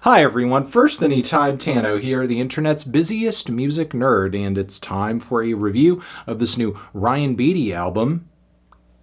Hi everyone, First Anytime Tano here, the internet's busiest music nerd, and it's time for a review of this new Ryan Beatty album,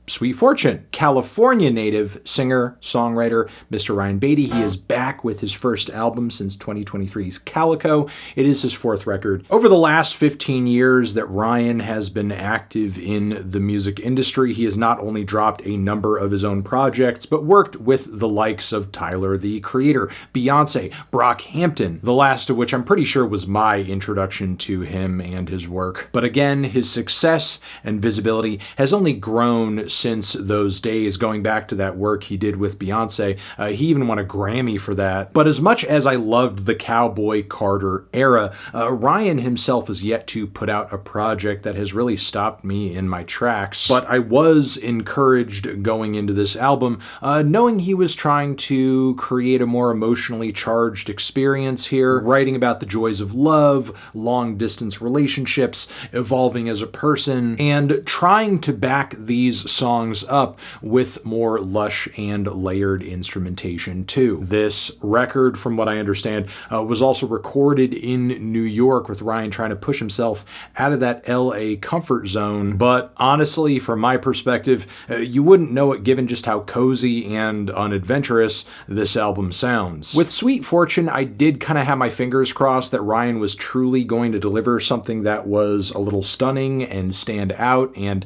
Sweet Fortune. California native singer-songwriter Mr. Ryan Beatty. He is back with his first album since 2023's Calico. It is his fourth record. Over the last 15 years that Ryan has been active in the music industry, he has not only dropped a number of his own projects, but worked with the likes of Tyler, the Creator, Beyonce, Brockhampton, the last of which I'm pretty sure was my introduction to him and his work. But again, his success and visibility has only grown since those days, going back to that work he did with Beyonce. He even won a Grammy for that. But as much as I loved the Cowboy Carter era, Ryan himself has yet to put out a project that has really stopped me in my tracks. But I was encouraged going into this album, knowing he was trying to create a more emotionally charged experience here, writing about the joys of love, long-distance relationships, evolving as a person, and trying to back these songs up with more lush and layered instrumentation too. This record, from what I understand, was also recorded in New York, with Ryan trying to push himself out of that LA comfort zone. But honestly, from my perspective, you wouldn't know it given just how cozy and unadventurous this album sounds. With Sweet Fortune, I did kind of have my fingers crossed that Ryan was truly going to deliver something that was a little stunning and stand out, and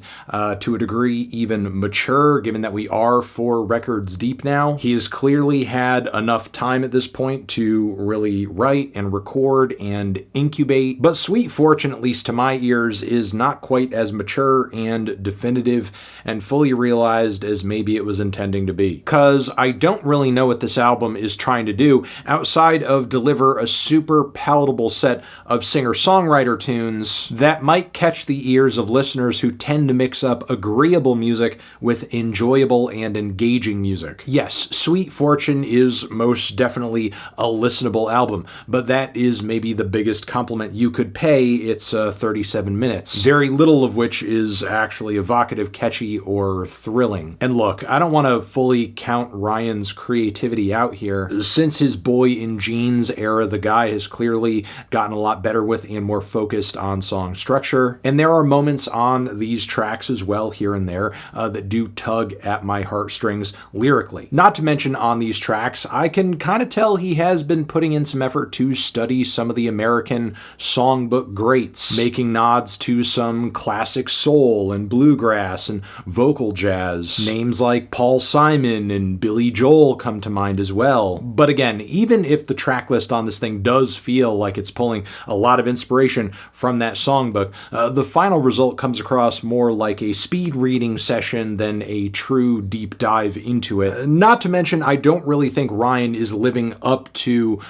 to a degree even mature, given that we are 4 records deep now. He has clearly had enough time at this point to really write and record and incubate, but Sweet Fortune, at least to my ears, is not quite as mature and definitive and fully realized as maybe it was intending to be. Because I don't really know what this album is trying to do outside of deliver a super palatable set of singer-songwriter tunes that might catch the ears of listeners who tend to mix up agreeable music with enjoyable and engaging music. Yes, Sweet Fortune is most definitely a listenable album, but that is maybe the biggest compliment you could pay its 37 minutes, very little of which is actually evocative, catchy, or thrilling. And look, I don't want to fully count Ryan's creativity out here. Since his Boy in Jeans era, the guy has clearly gotten a lot better with and more focused on song structure, and there are moments on these tracks as well here and there that do tug at my heartstrings lyrically. Not to mention, on these tracks, I can kind of tell he has been putting in some effort to study some of the American songbook greats, making nods to some classic soul and bluegrass and vocal jazz. Names like Paul Simon and Billy Joel come to mind as well. But again, even if the track list on this thing does feel like it's pulling a lot of inspiration from that songbook, the final result comes across more like a speed reading session than a true deep dive into it. Not to mention, I don't really think Ryan is living up to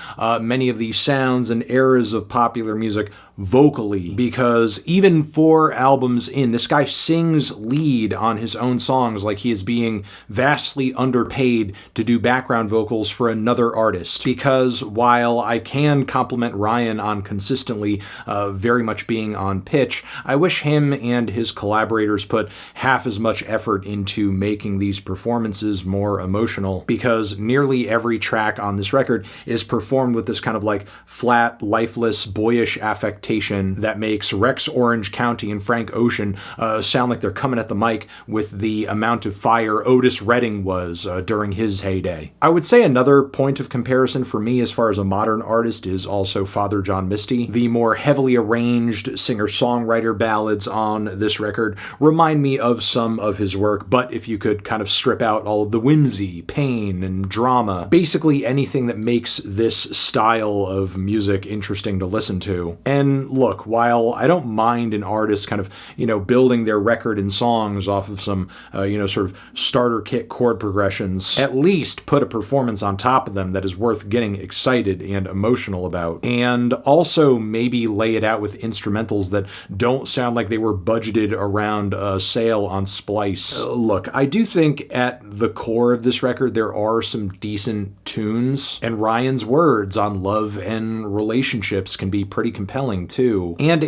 many of these sounds and eras of popular music vocally, because even 4 albums in, this guy sings lead on his own songs like he is being vastly underpaid to do background vocals for another artist. Because while I can compliment Ryan on consistently very much being on pitch, I wish him and his collaborators put half as much effort into making these performances more emotional, because nearly every track on this record is performed with this kind of like flat, lifeless, boyish affectation that makes Rex Orange County and Frank Ocean sound like they're coming at the mic with the amount of fire Otis Redding was during his heyday. I would say another point of comparison for me as far as a modern artist is also Father John Misty. The more heavily arranged singer-songwriter ballads on this record remind me of some of his work, but if you could kind of strip out all of the whimsy, pain, and drama, basically anything that makes this style of music interesting to listen to. And look, while I don't mind an artist kind of, building their record and songs off of some, sort of starter kit chord progressions, at least put a performance on top of them that is worth getting excited and emotional about. And also maybe lay it out with instrumentals that don't sound like they were budgeted around a sale on Splice. Look, I do think at the core of this record there are some decent tunes, and Ryan's words on love and relationships can be pretty compelling too. And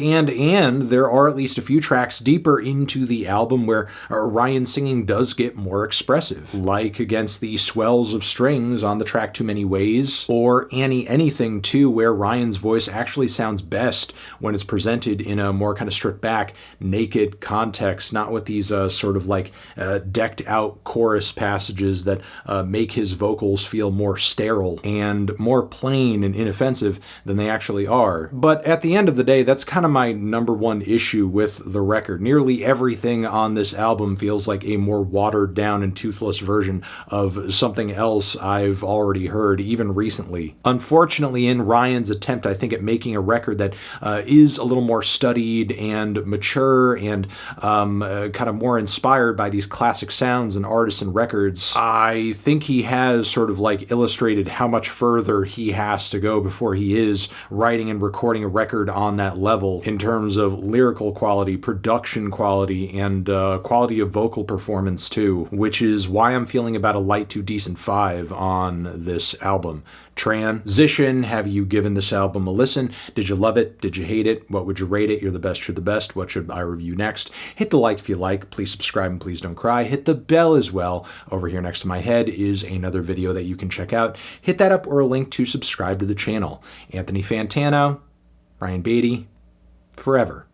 there are at least a few tracks deeper into the album where Ryan's singing does get more expressive, like Against the Swells of Strings on the track Too Many Ways, or Annie Anything too, where Ryan's voice actually sounds best when it's presented in a more kind of stripped back, naked context, not with these sort of like decked out chorus passages that make his vocals feel more sterile and more plain and inoffensive than they actually are. But at the end of the day, that's kind of my number one issue with the record. Nearly everything on this album feels like a more watered down and toothless version of something else I've already heard, even recently. Unfortunately, in Ryan's attempt, I think, at making a record that is a little more studied and mature and kind of more inspired by these classic sounds and artisan records, I think he has sort of like illustrated how much further he has to go before he is writing and recording a record on that level in terms of lyrical quality, production quality, and quality of vocal performance too, which is why I'm feeling about a light to decent 5 on this album. Transition, have you given this album a listen? Did you love it? Did you hate it? What would you rate it? You're the best, you're the best. What should I review next? Hit the like if you like. Please subscribe and please don't cry. Hit the bell as well. Over here next to my head is another video that you can check out. Hit that up or a link to subscribe to the channel. Anthony Fantano, Ryan Beatty, forever.